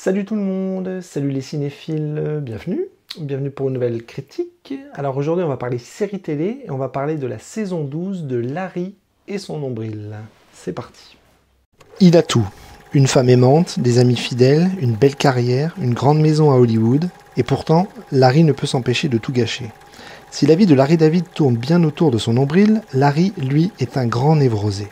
Salut tout le monde, salut les cinéphiles, bienvenue pour une nouvelle critique. Alors aujourd'hui on va parler série télé et on va parler de la saison 12 de Larry et son nombril. C'est parti. Il a tout, une femme aimante, des amis fidèles, une belle carrière, une grande maison à Hollywood, et pourtant Larry ne peut s'empêcher de tout gâcher. Si la vie de Larry David tourne bien autour de son nombril, Larry, lui, est un grand névrosé.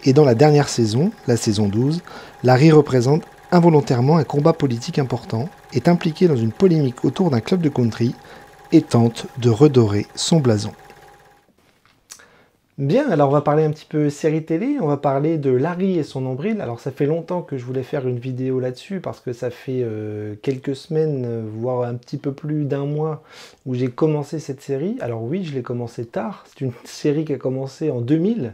Et dans la dernière saison, la saison 12, Larry représente involontairement un combat politique important, est impliqué dans une polémique autour d'un club de country et tente de redorer son blason. Bien, alors on va parler un petit peu série télé, on va parler de Larry et son nombril. Alors ça fait longtemps que je voulais faire une vidéo là-dessus parce que ça fait quelques semaines, voire un petit peu plus d'un mois où j'ai commencé cette série. Alors oui, je l'ai commencé tard, c'est une série qui a commencé en 2000.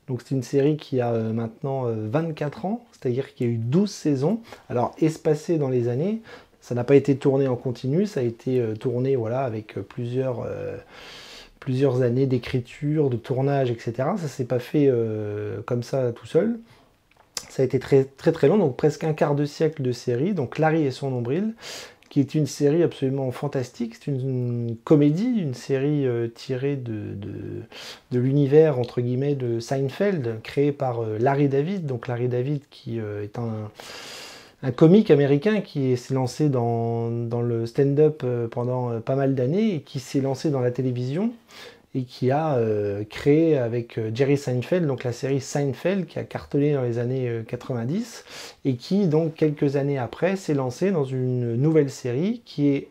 Donc c'est une série qui a maintenant 24 ans, c'est-à-dire qu'il y a eu 12 saisons. Alors espacées dans les années, ça n'a pas été tourné en continu, ça a été tourné voilà, avec plusieurs années d'écriture, de tournage, etc. Ça ne s'est pas fait comme ça tout seul. Ça a été très très très long, donc presque un quart de siècle de série. Donc Larry et son nombril, qui est une série absolument fantastique. C'est une comédie, une série tirée de l'univers, entre guillemets, de Seinfeld, créé par Larry David. Donc Larry David qui est un comique américain qui s'est lancé dans le stand-up pendant pas mal d'années et qui s'est lancé dans la télévision et qui a créé avec Jerry Seinfeld, donc la série Seinfeld, qui a cartonné dans les années 90, et qui, donc, quelques années après, s'est lancé dans une nouvelle série qui est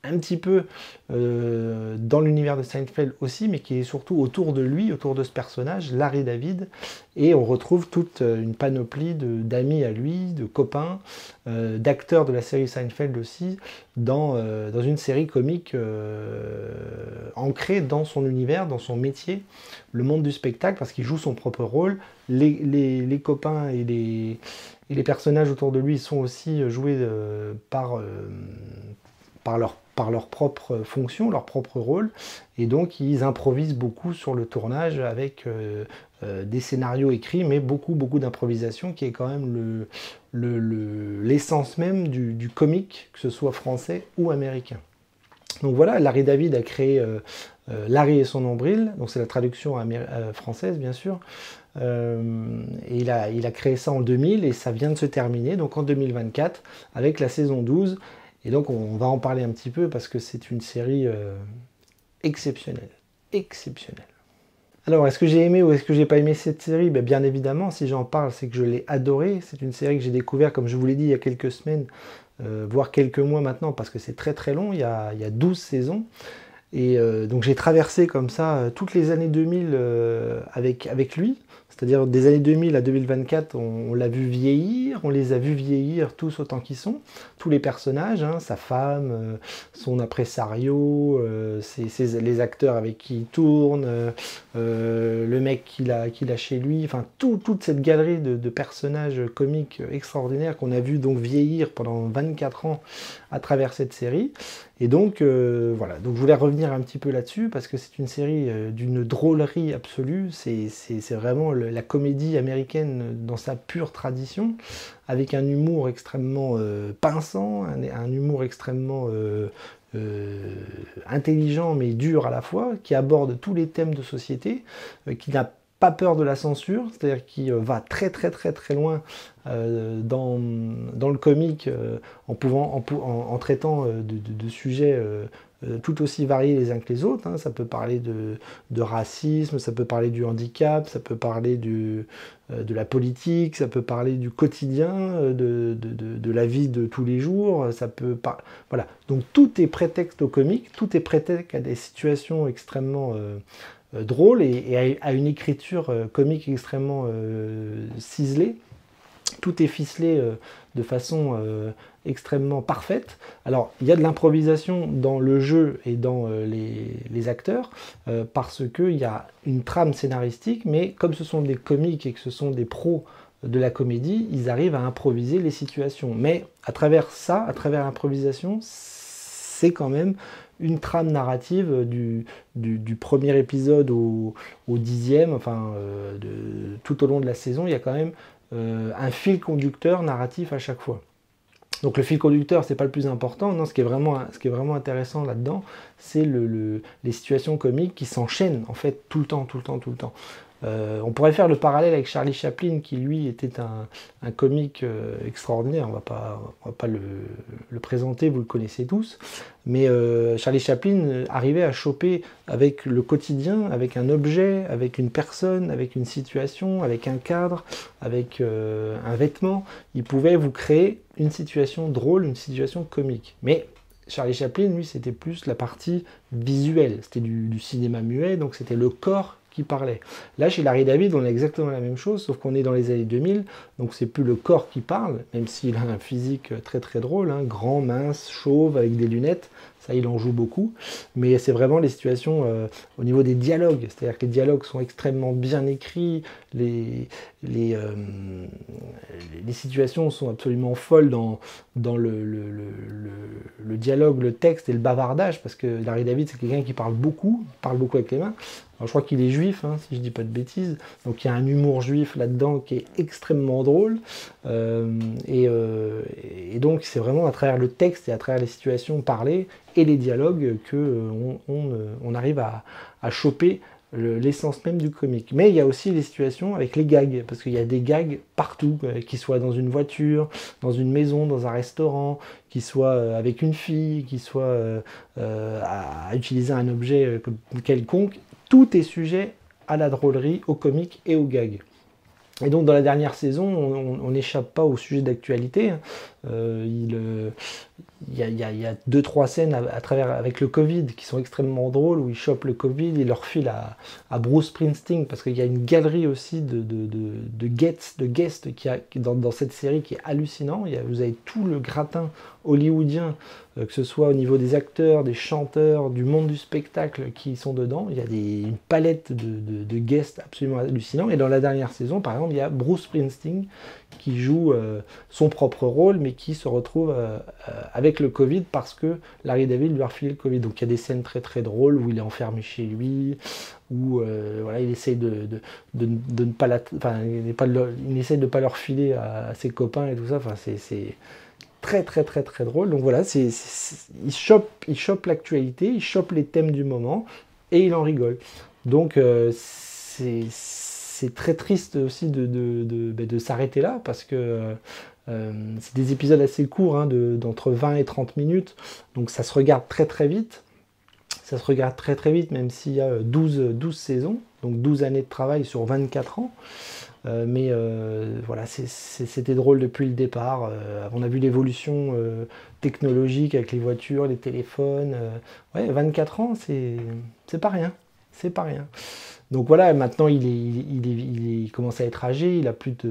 un petit peu dans l'univers de Seinfeld aussi, mais qui est surtout autour de lui, autour de ce personnage, Larry David, et on retrouve toute une panoplie d'amis à lui, de copains, d'acteurs de la série Seinfeld aussi, dans une série comique ancrée dans son univers, dans son métier, le monde du spectacle, parce qu'il joue son propre rôle. Les copains et les personnages autour de lui sont aussi joués par leur propre fonction, leur propre rôle, et donc ils improvisent beaucoup sur le tournage avec des scénarios écrits, mais beaucoup d'improvisation, qui est quand même l'essence même du comique, que ce soit français ou américain. Donc voilà, Larry David a créé Larry et son nombril, donc c'est la traduction française bien sûr, et il a créé ça en 2000 et ça vient de se terminer, donc en 2024, avec la saison 12. Et donc on va en parler un petit peu parce que c'est une série exceptionnelle. Exceptionnelle. Alors est-ce que j'ai aimé ou est-ce que j'ai pas aimé cette série? Bien évidemment, si j'en parle, c'est que je l'ai adorée. C'est une série que j'ai découverte, comme je vous l'ai dit, il y a quelques semaines, voire quelques mois maintenant, parce que c'est très très long, il y a 12 saisons. Et donc j'ai traversé comme ça toutes les années 2000 avec lui. C'est-à-dire des années 2000 à 2024, on l'a vu vieillir, on les a vus vieillir tous autant qu'ils sont, tous les personnages, hein, sa femme, son impresario, les acteurs avec qui il tourne, le mec qu'il a chez lui, enfin toute cette galerie de personnages comiques extraordinaires qu'on a vu donc vieillir pendant 24 ans à travers cette série. Et donc voilà, donc je voulais revenir un petit peu là-dessus parce que c'est une série d'une drôlerie absolue, c'est vraiment la comédie américaine dans sa pure tradition, avec un humour extrêmement pinçant, un humour extrêmement intelligent mais dur à la fois, qui aborde tous les thèmes de société, qui n'a pas peur de la censure, c'est-à-dire qui va très très très très loin dans le comique en traitant de sujets tout aussi variés les uns que les autres. Hein. Ça peut parler de racisme, ça peut parler du handicap, ça peut parler de la politique, ça peut parler du quotidien, de la vie de tous les jours, ça peut voilà. Donc tout est prétexte au comique, tout est prétexte à des situations extrêmement drôle et à une écriture comique extrêmement ciselée. Tout est ficelé de façon extrêmement parfaite. Alors, il y a de l'improvisation dans le jeu et dans les acteurs, parce qu'il y a une trame scénaristique, mais comme ce sont des comiques et que ce sont des pros de la comédie, ils arrivent à improviser les situations. Mais à travers ça, à travers l'improvisation, c'est quand même une trame narrative du premier épisode au 10e, enfin tout au long de la saison, il y a quand même un fil conducteur narratif à chaque fois. Donc le fil conducteur, c'est pas le plus important. Non, ce qui est vraiment intéressant là-dedans, c'est les situations comiques qui s'enchaînent en fait tout le temps. On pourrait faire le parallèle avec Charlie Chaplin, qui lui était un comique extraordinaire. On va pas le présenter, vous le connaissez tous. Mais Charlie Chaplin arrivait à choper avec le quotidien, avec un objet, avec une personne, avec une situation, avec un cadre, avec un vêtement. Il pouvait vous créer une situation drôle, une situation comique. Mais Charlie Chaplin, lui, c'était plus la partie visuelle. C'était du cinéma muet, donc c'était le corps qui parlait. Là, chez Larry David, on a exactement la même chose, sauf qu'on est dans les années 2000, donc c'est plus le corps qui parle, même s'il a un physique très très drôle, hein, grand, mince, chauve, avec des lunettes, ça il en joue beaucoup, mais c'est vraiment les situations au niveau des dialogues, c'est-à-dire que les dialogues sont extrêmement bien écrits, les situations sont absolument folles dans le dialogue, le texte et le bavardage, parce que Larry David c'est quelqu'un qui parle beaucoup avec les mains. Alors, je crois qu'il est juif, hein, si je dis pas de bêtises, donc il y a un humour juif là-dedans qui est extrêmement drôle, et donc c'est vraiment à travers le texte et à travers les situations parlées et les dialogues qu'on arrive à choper l'essence même du comique. Mais il y a aussi les situations avec les gags, parce qu'il y a des gags partout, qu'ils soient dans une voiture, dans une maison, dans un restaurant, qu'ils soient avec une fille, qu'ils soient à utiliser un objet quelconque. Tout est sujet à la drôlerie, au comique et au gag. Et donc dans la dernière saison, on n'échappe pas au sujet d'actualité. Il y a 2-3 scènes à travers avec le Covid qui sont extrêmement drôles, où il chope le Covid, il leur file à Bruce Springsteen, parce qu'il y a une galerie aussi de guests qui a dans cette série qui est hallucinant. Vous avez tout le gratin hollywoodien, que ce soit au niveau des acteurs, des chanteurs, du monde du spectacle qui sont dedans. Il y a une palette de guests absolument hallucinants. Et dans la dernière saison, par exemple, il y a Bruce Springsteen qui joue son propre rôle, mais qui se retrouve avec le Covid parce que Larry David lui a refilé le Covid. Donc il y a des scènes très très drôles où il est enfermé chez lui, où voilà, il essaye de ne pas il essaye de pas leur filer à ses copains et tout ça. Enfin, c'est très très très très drôle. Donc voilà, il chope l'actualité, il chope les thèmes du moment et il en rigole. Donc c'est très triste aussi de s'arrêter là, parce que c'est des épisodes assez courts, hein, d'entre 20 et 30 minutes, donc ça se regarde très très vite. Ça se regarde très très vite, même s'il y a 12 saisons, donc 12 années de travail sur 24 ans. Mais voilà, c'était drôle depuis le départ. On a vu l'évolution technologique avec les voitures, les téléphones. Ouais, 24 ans, c'est pas rien. C'est pas rien. Donc voilà, maintenant il commence à être âgé, il a plus de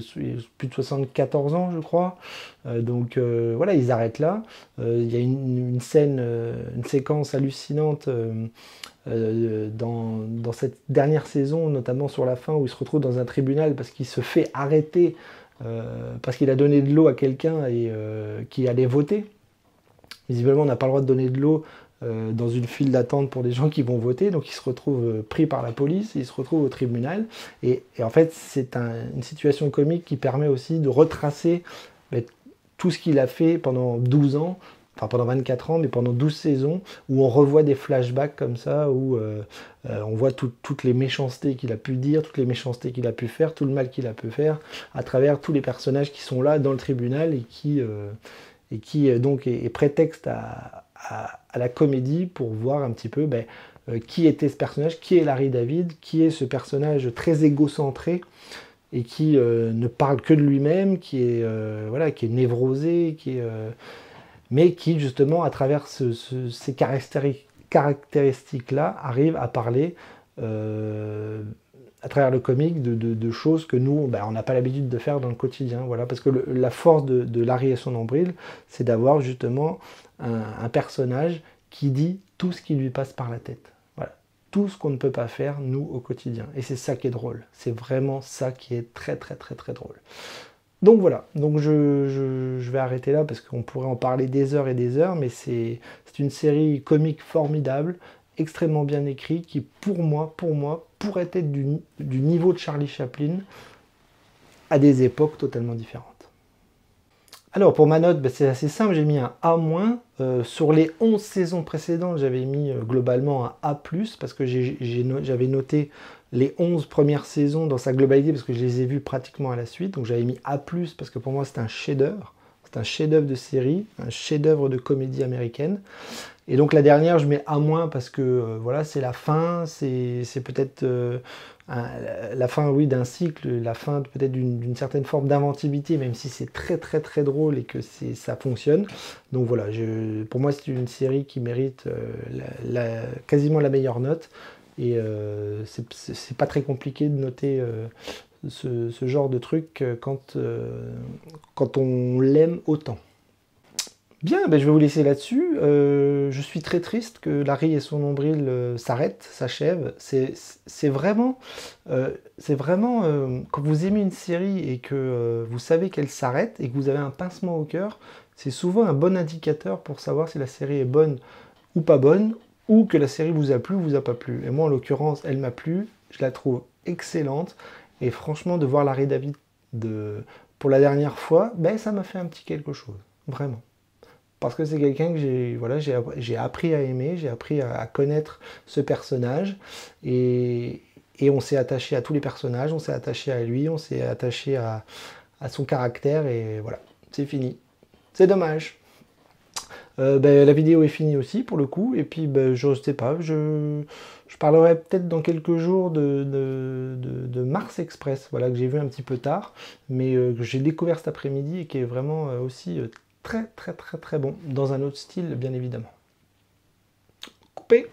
74 ans, je crois. Donc voilà, ils arrêtent là. Il y a une séquence hallucinante dans cette dernière saison, notamment sur la fin, où il se retrouve dans un tribunal parce qu'il se fait arrêter parce qu'il a donné de l'eau à quelqu'un et qui allait voter. Visiblement, on n'a pas le droit de donner de l'eau dans une file d'attente pour des gens qui vont voter, donc il se retrouve pris par la police, il se retrouve au tribunal, et en fait c'est une situation comique qui permet aussi de retracer tout ce qu'il a fait pendant 12 ans, enfin pendant 24 ans, mais pendant 12 saisons, où on revoit des flashbacks comme ça, où on voit toutes les méchancetés qu'il a pu dire, toutes les méchancetés qu'il a pu faire, tout le mal qu'il a pu faire, à travers tous les personnages qui sont là dans le tribunal, et qui donc est prétexte à la comédie, pour voir un petit peu qui était ce personnage, qui est Larry David, qui est ce personnage très égocentré et qui ne parle que de lui-même, qui est névrosé, mais qui justement à travers ces caractéristiques-là arrive à parler à travers le comique de choses que nous on n'a pas l'habitude de faire dans le quotidien. Voilà, parce que la force de Larry et son nombril, c'est d'avoir justement un personnage qui dit tout ce qui lui passe par la tête. Voilà, tout ce qu'on ne peut pas faire nous au quotidien. Et c'est ça qui est drôle. C'est vraiment ça qui est très très très très drôle. Donc voilà, donc je vais arrêter là parce qu'on pourrait en parler des heures et des heures, mais c'est une série comique formidable, extrêmement bien écrite, qui pour moi pourrait être du niveau de Charlie Chaplin à des époques totalement différentes. Alors pour ma note, c'est assez simple, j'ai mis un A-. Sur les 11 saisons précédentes, j'avais mis globalement un A+, parce que j'avais noté les 11 premières saisons dans sa globalité, parce que je les ai vues pratiquement à la suite. Donc j'avais mis A+, parce que pour moi c'est un chef-d'œuvre. C'est un chef-d'œuvre de série, un chef-d'œuvre de comédie américaine. Et donc la dernière, je mets A-, parce que voilà, c'est la fin, c'est peut-être la fin, oui, d'un cycle, la fin peut-être d'une certaine forme d'inventivité, même si c'est très très très drôle et que ça fonctionne. Donc voilà, pour moi c'est une série qui mérite quasiment la meilleure note. Et c'est pas très compliqué de noter ce genre de truc quand on l'aime autant. Bien, je vais vous laisser là-dessus. Je suis très triste que Larry et son nombril s'achèvent. C'est vraiment, quand vous aimez une série et que vous savez qu'elle s'arrête et que vous avez un pincement au cœur, c'est souvent un bon indicateur pour savoir si la série est bonne ou pas bonne, ou que la série vous a plu ou vous a pas plu. Et moi, en l'occurrence, elle m'a plu. Je la trouve excellente. Et franchement, de voir Larry David pour la dernière fois, ça m'a fait un petit quelque chose. Vraiment. Parce que c'est quelqu'un que j'ai appris à aimer, j'ai appris à connaître ce personnage, et on s'est attaché à tous les personnages, on s'est attaché à lui, on s'est attaché à son caractère, et voilà, c'est fini. C'est dommage. La vidéo est finie aussi pour le coup, et puis je ne sais pas, je parlerai peut-être dans quelques jours de Mars Express, voilà, que j'ai vu un petit peu tard, mais que j'ai découvert cet après-midi et qui est vraiment aussi très très très très bon, dans un autre style bien évidemment. Coupé.